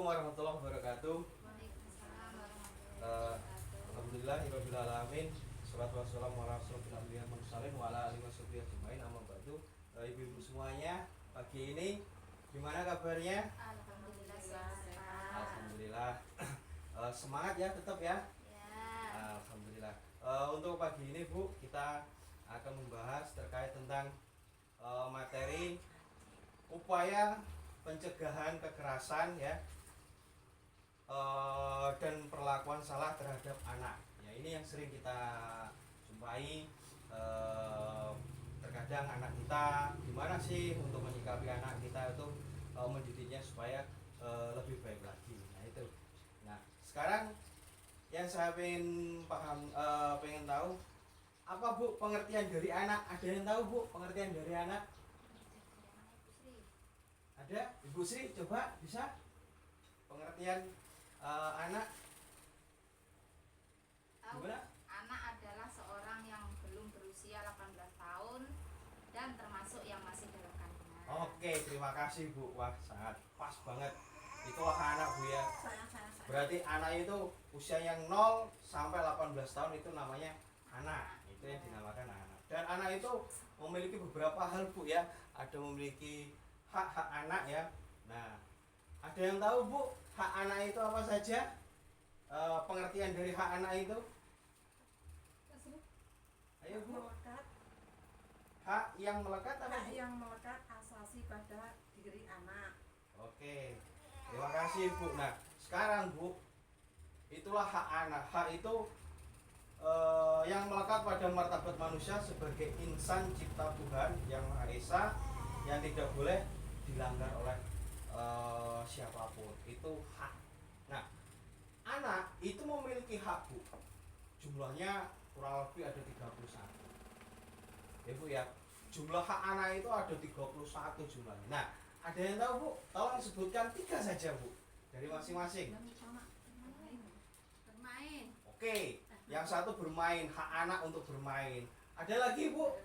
warahmatullahi wabarakatuh. Waalaikumsalam warahmatullahi Eh, wabarakatuh. Alhamdulillahirabbil alamin. Shalatu wassalamu ala asyrofil anbiya'i wal mursalin wa ala alihi washabihi ajmain. Amma ba'du. Ibu-ibu semuanya, pagi ini gimana kabarnya? Alhamdulillah sehat. Alhamdulillah. Semangat ya tetap ya. Ya. Alhamdulillah. Untuk pagi ini Bu, kita akan membahas terkait tentang materi upaya pencegahan kekerasan ya, dan perlakuan salah terhadap anak. Ya, ini yang sering kita jumpai. Terkadang anak kita gimana sih untuk menyikapi anak kita itu, mendidiknya supaya lebih baik lagi. Nah itu. Nah sekarang yang saya pengen tahu, apa Bu pengertian dari anak? Ada yang tahu Bu pengertian dari anak? Ada? Ibu Sri coba bisa pengertian anak gimana? Anak adalah seorang yang belum berusia 18 tahun dan termasuk yang masih dalam kandungan. Oke, terima kasih Bu. Wah, sangat pas banget. Itulah anak Bu ya. Berarti anak itu usia yang 0 sampai 18 tahun itu namanya anak. Itu yang dinamakan anak. Dan anak itu memiliki beberapa hal Bu ya. Ada memiliki hak-hak anak ya. Nah, ada yang tahu Bu hak anak itu apa saja? Pengertian dari hak anak itu? Ayo Bu. Melekat, Hak yang melekat apa hak Bu? yang melekat asasi pada diri anak. Oke, terima kasih Bu. Nah, sekarang Bu, itulah hak anak. Hak itu yang melekat pada martabat manusia sebagai insan cipta Tuhan yang Maha Esa, yang tidak boleh dilanggar oleh siapapun. Itu hak. Nah, anak itu memiliki hak Bu. Jumlahnya kurang lebih ada 31. Ya Bu ya, jumlah hak anak itu ada 31 jumlahnya. Nah, ada yang tahu Bu? Tolong sebutkan 3 saja Bu dari masing-masing. Bermain. Oke, yang satu bermain, hak anak untuk bermain. Ada lagi Bu?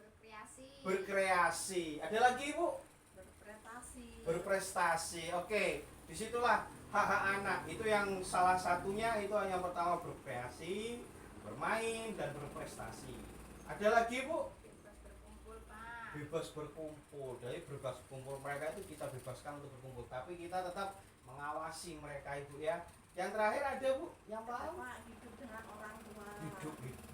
Berkreasi. Berkreasi. Ada lagi Bu? Berprestasi. Berprestasi. Oke, disitulah hak-hak anak. Itu yang salah satunya itu yang pertama berkreasi, bermain, dan berprestasi. Ada lagi Bu? Bebas berkumpul, Pak. Bebas berkumpul. Jadi bebas berkumpul mereka itu kita bebaskan untuk berkumpul, tapi kita tetap mengawasi mereka Ibu ya. Yang terakhir ada Bu yang Apa, mau hidup dengan orang tua.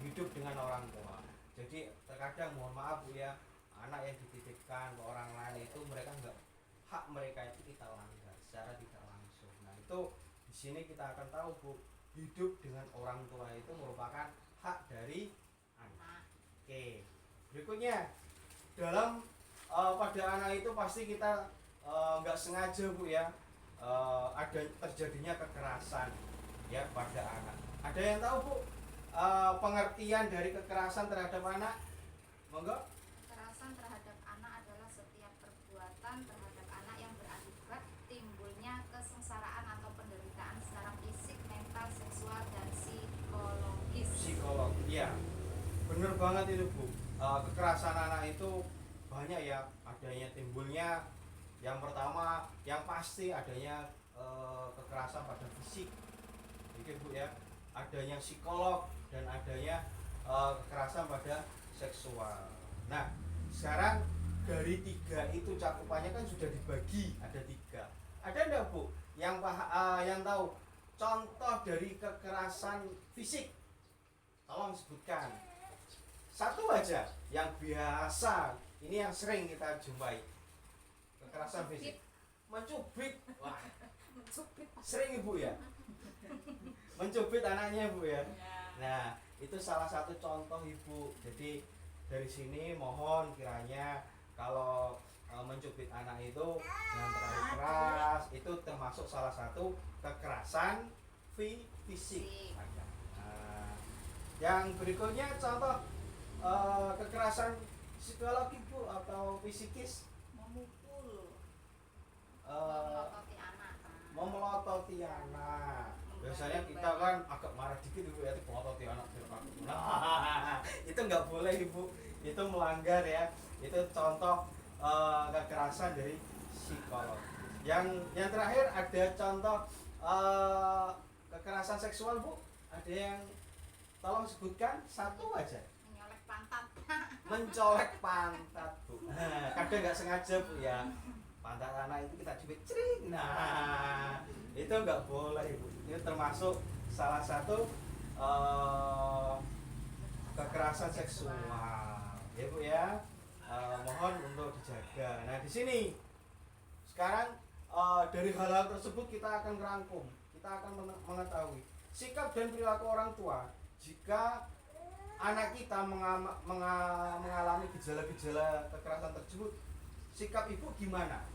hidup dengan orang tua. Jadi terkadang mohon maaf Bu ya, anak yang dititipkan ke orang lain itu mereka enggak, hak mereka itu kita langgar secara tidak langsung. Nah itu di sini kita akan tahu Bu, hidup dengan orang tua itu merupakan hak dari anak. Oke, berikutnya dalam pada anak itu pasti kita nggak sengaja Bu ya, ada terjadinya kekerasan ya pada anak. Ada yang tahu Bu pengertian dari kekerasan terhadap anak? Monggo. Kekerasan terhadap anak adalah setiap perbuatan terhadap anak yang berakibat timbulnya kesengsaraan atau penderitaan secara fisik, mental, seksual, dan psikologis. Psikolog, iya. Bener banget itu Bu. Kekerasan anak itu banyak ya, adanya timbulnya. Yang pertama, yang pasti adanya kekerasan pada fisik, gitu Bu ya. Adanya psikolog dan adanya kekerasan pada seksual. Nah, sekarang dari 3 itu cakupannya kan sudah dibagi, ada 3. Ada enggak Bu yang yang tahu contoh dari kekerasan fisik? Tolong sebutkan. Satu aja yang biasa, ini yang sering kita jumpai. Kekerasan fisik. Mencubit. Wah, Mencubit. sering Ibu ya? Mencubit anaknya Bu ya. Nah, itu salah satu contoh Ibu. Jadi dari sini mohon kiranya kalau mencubit anak itu jangan terlalu keras. Itu termasuk salah satu kekerasan fisik. Nah, yang berikutnya contoh kekerasan psikologi Bu atau fisikis. Memukul. Melototi anak, Pak. Memelototi anak. Biasanya kita kan agak marah dikit Ibu ya, melototi anak. Nah, itu nggak boleh Ibu, itu melanggar ya. Itu contoh kekerasan dari psikolog. Yang terakhir ada contoh kekerasan seksual Bu. Ada yang tolong sebutkan satu aja. Menyolek pantat. Mencolek pantat Bu. Nah, kadang nggak sengaja Bu ya. Pantat anak itu kita cubit cering. Nah, itu nggak boleh Bu. Ini termasuk salah satu kekerasan seksual. Ya Bu ya. Mohon untuk dijaga. Nah, di sini sekarang dari hal-hal tersebut kita akan merangkum, kita akan mengetahui sikap dan perilaku orang tua jika anak kita mengalami gejala-gejala kekerasan tersebut. Sikap ibu gimana?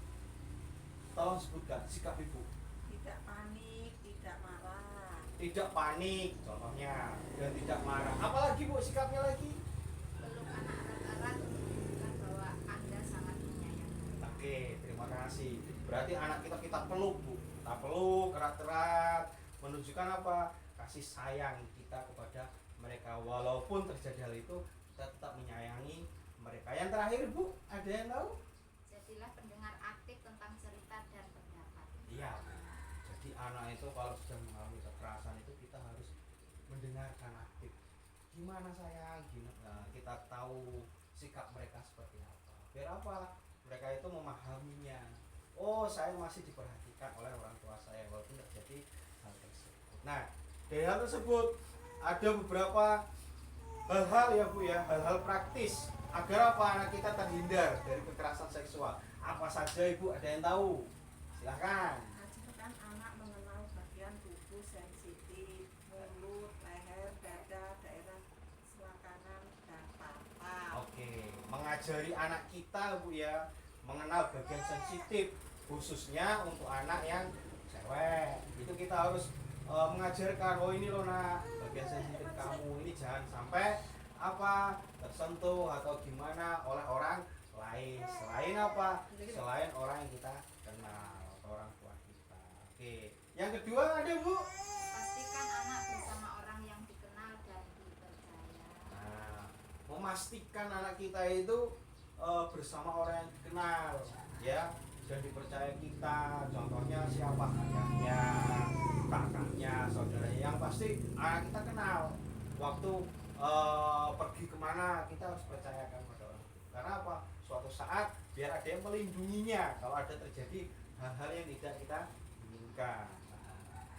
Tolong sebutkan sikap ibu. Tidak panik, tidak marah. Tidak panik contohnya, dan tidak marah. Apalagi Bu sikapnya lagi? Peluk anak erat-erat menunjukkan bahwa Anda sangat menyayangi. Oke, terima kasih. Berarti anak kita peluk Bu, kita peluk erat-erat, menunjukkan apa? Kasih sayang kita kepada mereka. Walaupun terjadi hal itu, kita tetap menyayangi mereka. Yang terakhir Bu, ada yang tahu? Jadilah pendengar aktif tentang cerita dan pendapat. Iya. Jadi anak itu kalau sudah mengalami kekerasan itu kita harus mendengarkan aktif. Gimana sayang? Nah, kita tahu sikap mereka seperti apa. Biar apa? Mereka itu memahaminya. Oh, saya masih diperhatikan oleh orang tua saya walaupun terjadi hal tersebut. Nah, dari hal tersebut ada beberapa hal-hal ya Bu ya, hal-hal praktis agar apa anak kita terhindar dari kekerasan seksual. Apa saja Ibu, ada yang tahu? Silahkan. Ajarkan anak mengenal bagian tubuh sensitif, mulut, leher, dada, daerah selangkangan, dan paha. Oke, mengajari anak kita Bu ya mengenal bagian sensitif khususnya untuk anak yang cewek. Itu kita harus mengajarkan, oh ini loh nak bagian sensitif kamu, ini jangan sampai apa tersentuh atau gimana oleh orang lain selain apa, selain orang yang kita kenal atau orang tua kita. Oke, yang kedua ada Bu. Pastikan anak bersama orang yang dikenal dan dipercaya. Nah, memastikan anak kita itu bersama orang yang dikenal ya dan dipercaya kita. Contohnya siapa? Ayahnya, kakaknya, saudaranya, yang pasti anak kita kenal. Waktu pergi kemana kita harus percayakan pada orang itu. Karena apa? Suatu saat biar ada yang melindunginya kalau ada terjadi hal-hal yang tidak kita inginkan. Nah,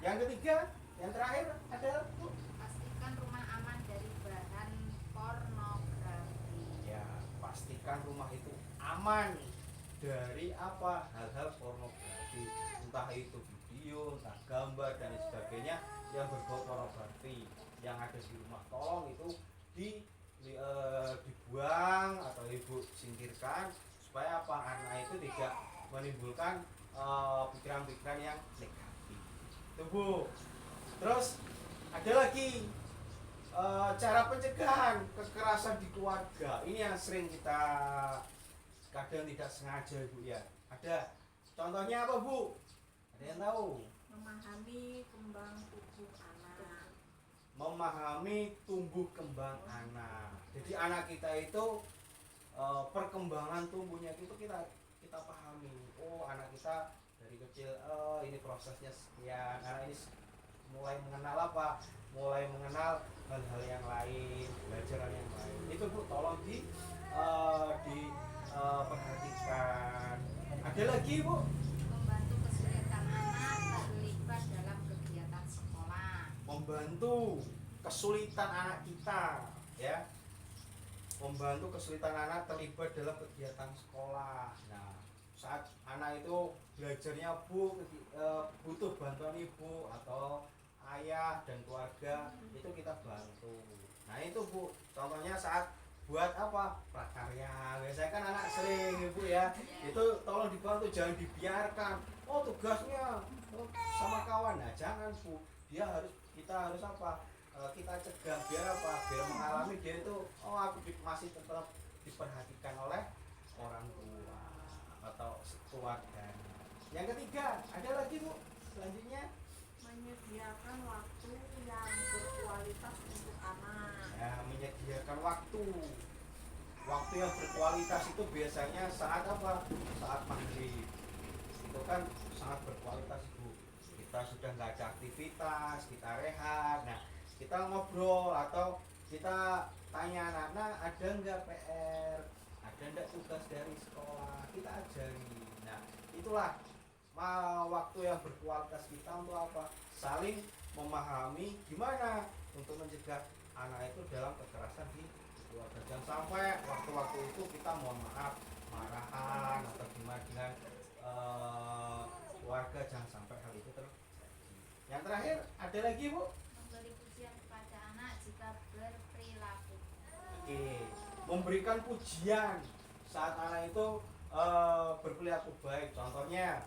yang ketiga, yang terakhir adalah Bu. Pastikan rumah aman dari bahan pornografi. Ya, pastikan rumah itu aman dari apa? Hal-hal pornografi, entah itu video, entah gambar dan sebagainya yang berbau pornografi yang ada di rumah. Tolong itu dibuang atau Ibu singkirkan supaya apa? Anak itu tidak menimbulkan pikiran-pikiran yang negatif. Itu Bu. Terus ada lagi cara pencegahan kekerasan di keluarga. Ini yang sering kita kadang tidak sengaja Bu ya. Ada contohnya apa Bu? Ada yang tahu? Memahami kembang tubuh anak. Memahami tumbuh kembang anak. Jadi anak kita itu perkembangan tumbuhnya itu kita pahami. Oh, anak kita dari kecil ini prosesnya sekian. Anak ini mulai mengenal apa? Mulai mengenal hal-hal yang lain, belajaran yang lain. Itu Bu tolong perhatikan. Ada lagi Bu? Membantu kesulitan anak terlibat dalam kegiatan sekolah. Membantu kesulitan anak kita ya, membantu kesulitan anak terlibat dalam kegiatan sekolah. Nah, saat anak itu belajarnya Bu butuh bantuan ibu atau ayah dan keluarga, itu kita bantu. Nah itu Bu, contohnya saat buat apa? Prakarya. Biasanya kan anak sering Ibu ya, itu tolong dibantu, jangan dibiarkan. Oh tugasnya sama kawan. Nah jangan Bu, kita harus apa? Kita cegah biar apa? Biar mengalami dia itu, oh aku masih tetap diperhatikan oleh orang tua atau keluarganya. Yang ketiga, ada lagi Bu selanjutnya? Menyediakan waktu yang berkualitas untuk anak. Ya, menyediakan waktu yang berkualitas itu biasanya saat apa? Saat maghrib. Itu kan sangat berkualitas Bu. Kita sudah nggak ada aktivitas, kita rehat, nah kita ngobrol atau kita tanya anak-anak ada nggak PR, ada nggak tugas dari sekolah, kita ajari. Nah itulah waktu yang berkualitas kita untuk apa? Saling memahami gimana untuk mencegah anak itu dalam kekerasan di keluarga. Jangan sampai waktu-waktu itu kita mohon maaf marahan atau gimana dengan keluarga, jangan sampai hal itu terjadi. Yang terakhir ada lagi Bu? Memberi pujian kepada anak jika berperilaku. Oke, memberikan pujian saat anak itu berperilaku baik. Contohnya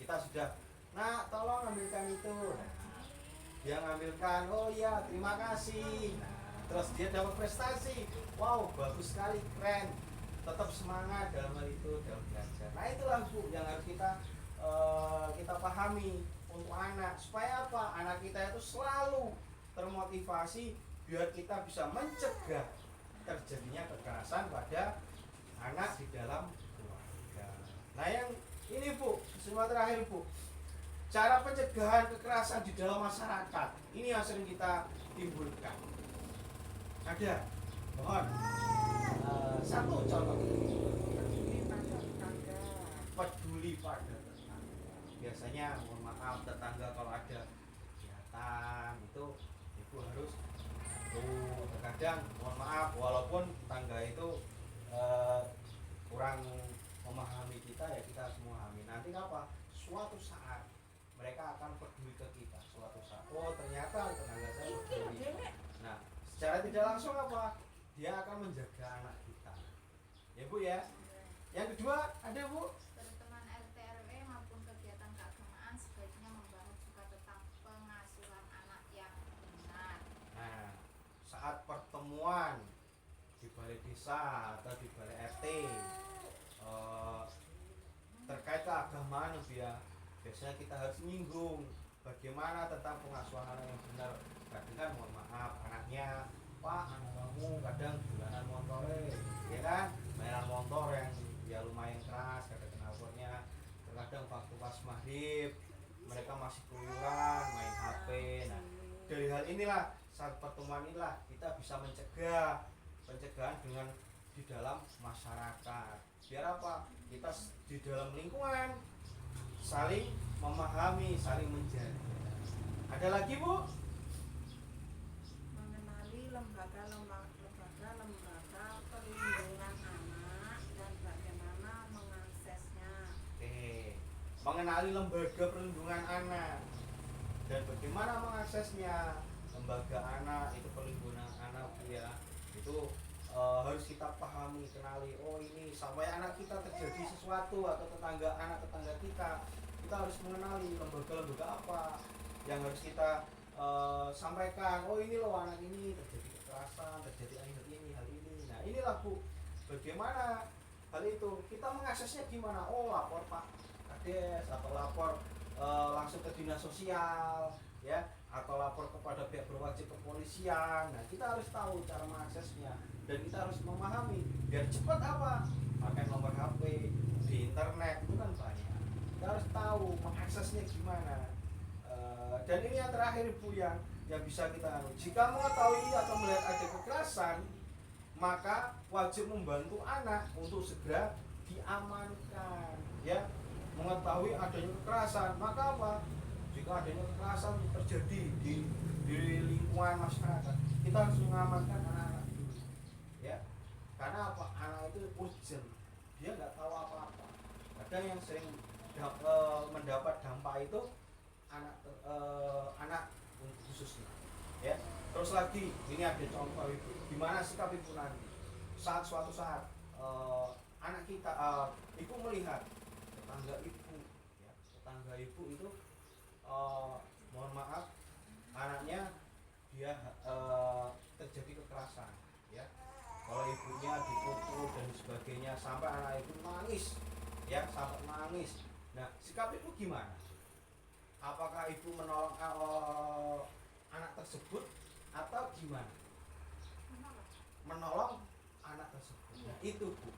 kita sudah, nak tolong ambilkan itu. Nah, dia ngambilkan, oh iya terima kasih. Nah, terus dia dapat prestasi, wow bagus sekali, keren. Tetap semangat dalam hal itu, dalam belajar. Nah itulah Bu yang harus kita pahami untuk anak, supaya apa? Anak kita itu selalu termotivasi biar kita bisa mencegah terjadinya kekerasan pada anak di dalam keluarga. Nah yang ini Bu, semua terakhir Bu, cara pencegahan kekerasan di dalam masyarakat ini yang sering kita timbulkan. Ada, mohon satu contoh, peduli pada tetangga. peduli pada tetangga. Biasanya mohon maaf tetangga kalau ada kegiatan itu ibu harus terkadang mohon maaf walaupun tetangga itu kurang memahami kita, ya kita harus memahami. Nanti apa? Suatu saat mereka akan peduli ke kita. Suatu saat, oh ternyata tetangga saya peduli. Nah, secara tidak langsung apa? Dia akan menjaga anak kita. Ya Bu ya. Yang kedua ada Bu? Berteman RT RW maupun kegiatan keagamaan sebaiknya membahas juga tentang pengasuhan anak yang benar. Nah, saat pertemuan di balai desa atau di balai RT terkait keagamaan ya, biasanya kita harus menyinggung bagaimana tentang pengasuhan anak yang benar. Kadang kan mohon maaf anaknya, Pak anak kamu kadang bulanan motor ya kan, mainan motor yang ya lumayan keras, kadang knalpotnya. Terkadang waktu pas maghrib mereka masih keluyuran main HP. Nah dari hal inilah, saat pertemuan inilah kita bisa mencegah pencegahan dengan di dalam masyarakat. Biar apa? Kita di dalam lingkungan saling memahami, saling menjaga. Ada lagi Bu? Mengenali lembaga-lembaga perlindungan anak dan bagaimana mengaksesnya. Oke. Mengenali lembaga perlindungan anak dan bagaimana mengaksesnya. Lembaga anak itu perlindungan anak ya, itu harus kita pahami, kenali. Oh ini sampai anak kita terjadi sesuatu atau anak tetangga kita harus mengenali lembaga-lembaga apa yang harus kita sampaikan. Oh ini loh anak ini terjadi kekerasan, terjadi hal ini. Nah inilah Bu, bagaimana hal itu kita mengaksesnya gimana? Oh lapor Pak Kades atau lapor langsung ke dinas sosial ya, atau lapor kepada pihak berwajib kepolisian. Nah kita harus tahu cara mengaksesnya dan kita harus memahami biar cepat apa, pakai nomor HP di internet itu kan banyak. Kita harus tahu mengaksesnya gimana. Dan ini yang terakhir Bu yang bisa kita jika mengetahui atau melihat ada kekerasan, maka wajib membantu anak untuk segera diamankan ya. Mengetahui adanya kekerasan, maka apa? Jika adanya kekerasan terjadi di lingkungan masyarakat, kita harus mengamankan anak-anak dulu ya. Karena apa? Anak itu urgent, dia nggak tahu apa-apa. Kadang yang sering mendapat dampak itu anak khususnya ya. Terus lagi ini ada contoh Ibu, gimana sikap Ibu nanti saat suatu saat anak kita Ibu melihat tetangga Ibu ya, tetangga Ibu itu mohon maaf anaknya dia terjadi kekerasan ya, kalau ibunya dipukul dan sebagainya sampai anak ibu nangis ya, sampai nangis. Nah sikap Ibu gimana? Apakah Ibu menolong anak tersebut atau gimana? Menolong anak tersebut. Nah, itu Bu.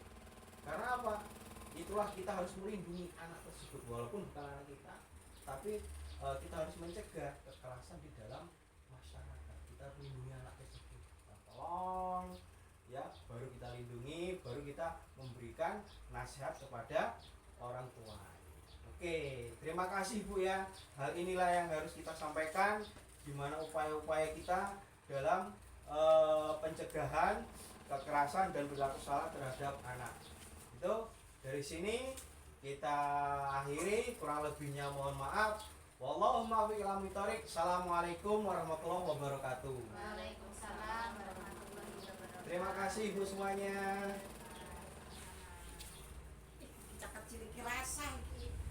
Karena apa? Itu itulah kita harus melindungi anak tersebut, walaupun bukan anak kita, tapi kita harus mencegah kekerasan di dalam masyarakat. Kita melindungi anak tersebut, kita tolong ya, baru kita lindungi, baru kita memberikan nasihat kepada orang tua. Oke, terima kasih Bu ya. Hal inilah yang harus kita sampaikan, gimana upaya-upaya kita dalam pencegahan kekerasan dan perilaku salah terhadap anak. Itu dari sini kita akhiri, kurang lebihnya mohon maaf. Wallahu muwaffiq ila aqwamit. Assalamualaikum warahmatullahi wabarakatuh. Waalaikumsalam warahmatullahi wabarakatuh. Terima kasih Ibu semuanya. Cakap cilik rasa.